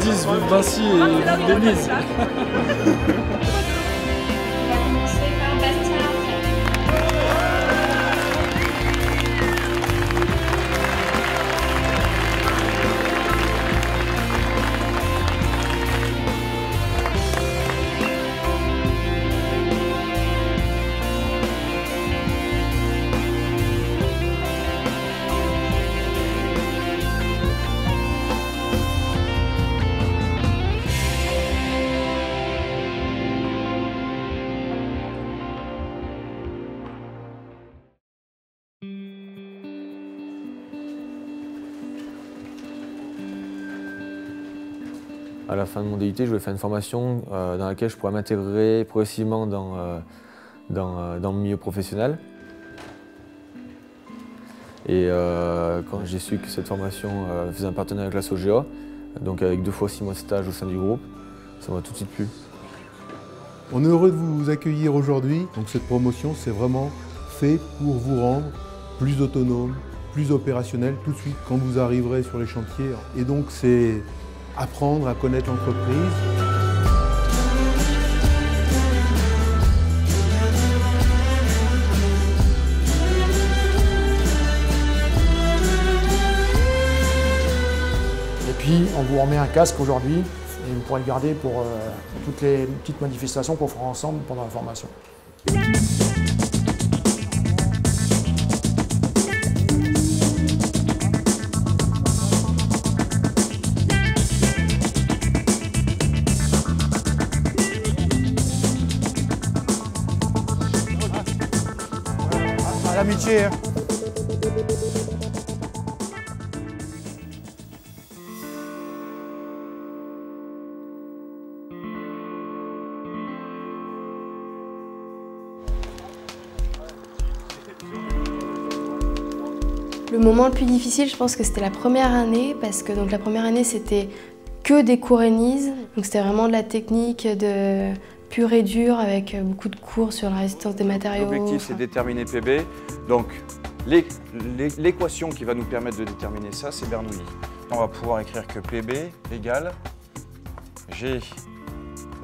disent vive Vinci et Denise. À la fin de mon DUT, je voulais faire une formation dans laquelle je pourrais m'intégrer progressivement dans le milieu professionnel. Et quand j'ai su que cette formation faisait un partenariat avec la SOGEA, donc avec 2 fois 6 mois de stage au sein du groupe, ça m'a tout de suite plu. On est heureux de vous accueillir aujourd'hui. Donc cette promotion, c'est vraiment fait pour vous rendre plus autonome, plus opérationnel tout de suite quand vous arriverez sur les chantiers. Et donc c'est apprendre à connaître l'entreprise. Et puis on vous remet un casque aujourd'hui et vous pourrez le garder pour toutes les petites manifestations qu'on fera ensemble pendant la formation. À l'amitié, hein. Le moment le plus difficile, je pense que c'était la première année, parce que donc, la première année, c'était que des cours ENISE. Donc c'était vraiment de la technique de pure et dure, avec beaucoup de cours sur la résistance des matériaux. L'objectif, c'est de déterminer PB. Donc l'équation qui va nous permettre de déterminer ça, c'est Bernoulli. On va pouvoir écrire que PB égale G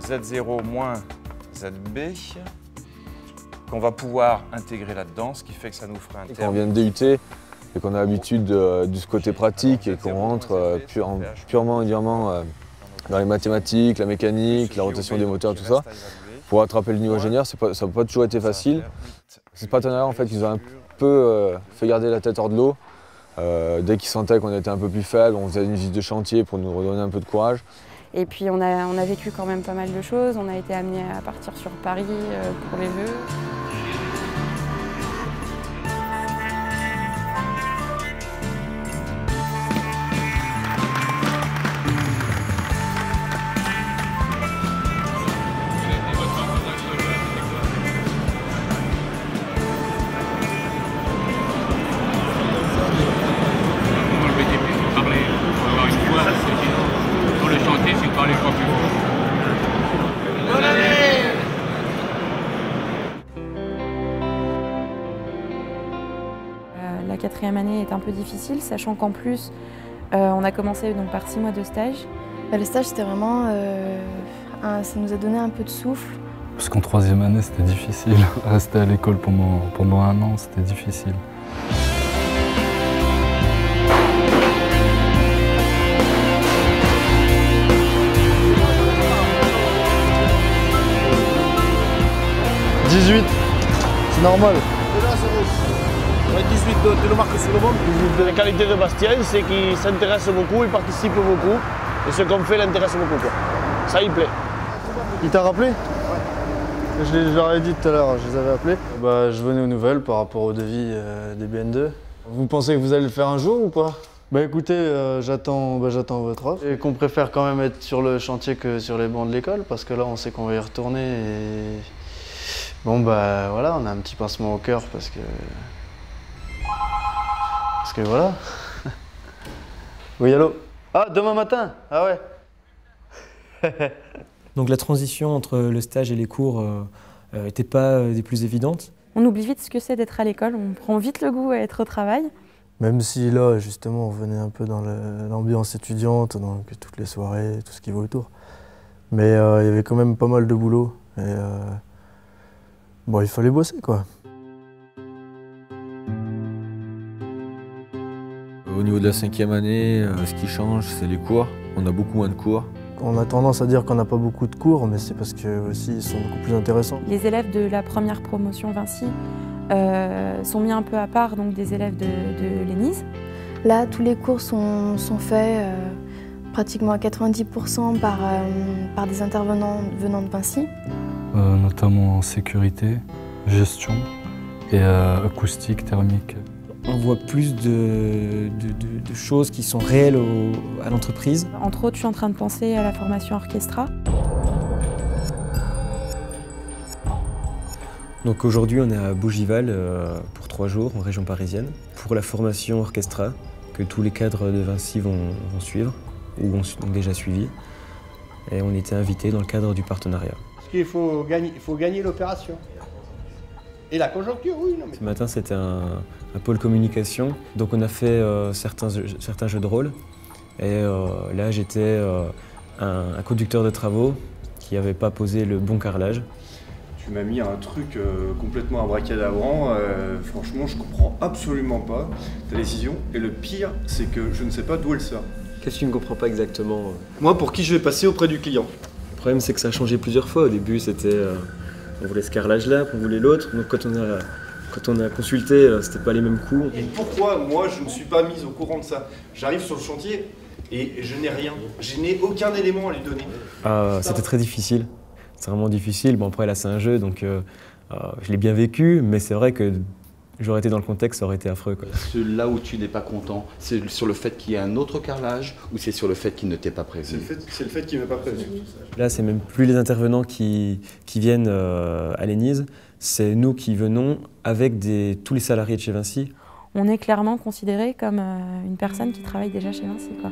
Z0 moins ZB, qu'on va pouvoir intégrer là-dedans, ce qui fait que ça nous fera un terme. Quand on vient de DUT et qu'on a l'habitude du côté pratique et qu'on rentre purement et durement dans les mathématiques, la mécanique, la rotation des moteurs, tout ça, pour rattraper le niveau ingénieur, ça n'a pas toujours été facile. Ce partenariat en fait, nous a un peu fait garder la tête hors de l'eau. Dès qu'ils sentaient qu'on était un peu plus faible, on faisait une visite de chantier pour nous redonner un peu de courage. Et puis on a vécu quand même pas mal de choses. On a été amenés à partir sur Paris pour les vœux. La 4e année est un peu difficile, sachant qu'en plus, on a commencé donc, par 6 mois de stage. Le stage, c'était vraiment... ça nous a donné un peu de souffle. Parce qu'en 3e année, c'était difficile. Rester à l'école pendant 1 an, c'était difficile. C'est normal. 18 de le marque sur le monde. La qualité de Bastien, c'est qu'il s'intéresse beaucoup, il participe beaucoup. Et ce qu'on fait l'intéresse beaucoup. Quoi. Ça, il plaît. Il t'a rappelé? Ouais. Je leur ai dit tout à l'heure, je les avais appelés. Je venais aux nouvelles par rapport au devis des BN2. Vous pensez que vous allez le faire un jour ou pas? Bah écoutez, j'attends votre offre. Et qu'on préfère quand même être sur le chantier que sur les bancs de l'école, parce que là on sait qu'on va y retourner et... Bon bah voilà, on a un petit pincement au cœur parce que voilà. Oui, allô? Ah, demain matin? Ah ouais. Donc la transition entre le stage et les cours n'était pas des plus évidentes. On oublie vite ce que c'est d'être à l'école, on prend vite le goût à être au travail. Même si là, justement, on venait un peu dans l'ambiance étudiante, donc toutes les soirées, tout ce qui va autour. Mais il y avait quand même pas mal de boulot. Et bon, il fallait bosser, quoi. Au niveau de la 5e année, ce qui change, c'est les cours. On a beaucoup moins de cours. On a tendance à dire qu'on n'a pas beaucoup de cours, mais c'est parce que aussi ils sont beaucoup plus intéressants. Les élèves de la première promotion Vinci sont mis un peu à part donc, des élèves de l'ENISE. Là, tous les cours sont faits pratiquement à 90% par des intervenants venant de Vinci. Notamment en sécurité, gestion et acoustique, thermique. On voit plus de choses qui sont réelles à l'entreprise. Entre autres, je suis en train de penser à la formation Orchestra. Donc aujourd'hui, on est à Bougival pour 3 jours en région parisienne pour la formation Orchestra que tous les cadres de Vinci vont suivre ou ont déjà suivi. Et on était invités dans le cadre du partenariat. Parce qu'il faut gagner l'opération. Et la conjoncture, oui. Non, mais... Ce matin, c'était un pôle communication. Donc on a fait certains jeux de rôle. Et là, j'étais un conducteur de travaux qui n'avait pas posé le bon carrelage. Tu m'as mis un truc complètement abracadabrant. Franchement, je comprends absolument pas ta décision. Et le pire, c'est que je ne sais pas d'où elle sort. Qu'est-ce que tu ne comprends pas exactement? Moi, pour qui je vais passer auprès du client? Le problème, c'est que ça a changé plusieurs fois. Au début, c'était... on voulait ce carrelage-là, on voulait l'autre. Donc quand on a consulté, c'était pas les mêmes coûts. Et pourquoi moi je ne suis pas mise au courant de ça? J'arrive sur le chantier et je n'ai rien. Je n'ai aucun élément à lui donner. C'était très difficile. C'est vraiment difficile. Bon après là c'est un jeu, donc je l'ai bien vécu, mais c'est vrai que j'aurais été dans le contexte, ça aurait été affreux, quoi. Là où tu n'es pas content, c'est sur le fait qu'il y ait un autre carrelage ou c'est sur le fait qu'il ne t'ait pas prévenu? C'est le fait qu'il ne m'a pas prévenu. Là, c'est même plus les intervenants qui viennent à l'ENISE, c'est nous qui venons avec tous les salariés de chez Vinci. On est clairement considéré comme une personne qui travaille déjà chez Vinci, quoi.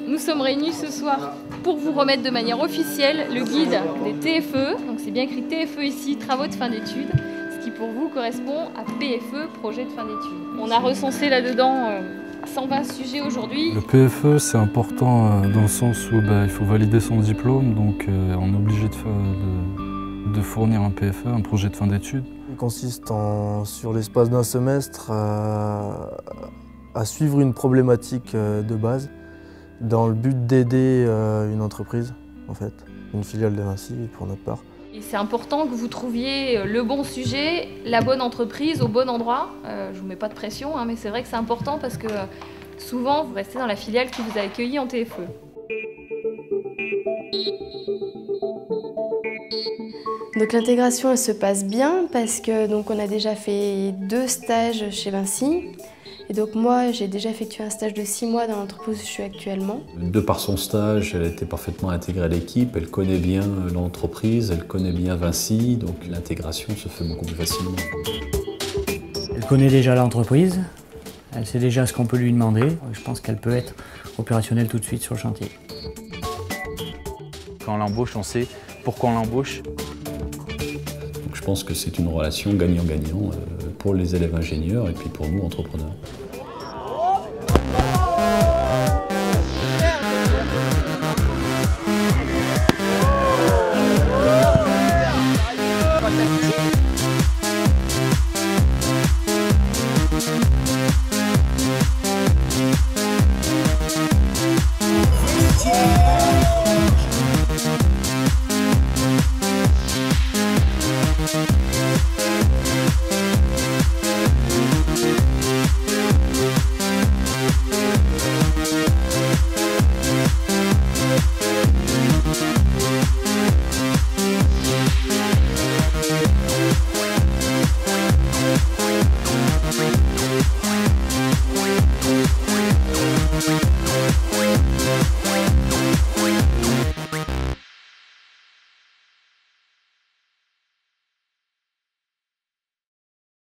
Nous sommes réunis ce soir pour vous remettre de manière officielle le guide des TFE. Donc c'est bien écrit TFE ici, travaux de fin d'études. Qui pour vous correspond à PFE, projet de fin d'études. On a recensé là-dedans 120 sujets aujourd'hui. Le PFE, c'est important dans le sens où il faut valider son diplôme, donc on est obligé de fournir un PFE, un projet de fin d'études. Il consiste sur l'espace d'un semestre à suivre une problématique de base dans le but d'aider une entreprise, en fait, une filiale de Vinci pour notre part. Et c'est important que vous trouviez le bon sujet, la bonne entreprise au bon endroit. Je ne vous mets pas de pression, hein, mais c'est vrai que c'est important parce que souvent, vous restez dans la filiale qui vous a accueilli en TFE. Donc l'intégration, elle se passe bien parce que donc, on a déjà fait 2 stages chez Vinci. Et donc moi, j'ai déjà effectué un stage de 6 mois dans l'entreprise où je suis actuellement. De par son stage, elle a été parfaitement intégrée à l'équipe, elle connaît bien l'entreprise, elle connaît bien Vinci, donc l'intégration se fait beaucoup plus facilement. Elle connaît déjà l'entreprise, elle sait déjà ce qu'on peut lui demander. Je pense qu'elle peut être opérationnelle tout de suite sur le chantier. Quand on l'embauche, on sait pourquoi on l'embauche. Je pense que c'est une relation gagnant-gagnant pour les élèves ingénieurs et puis pour nous, entrepreneurs.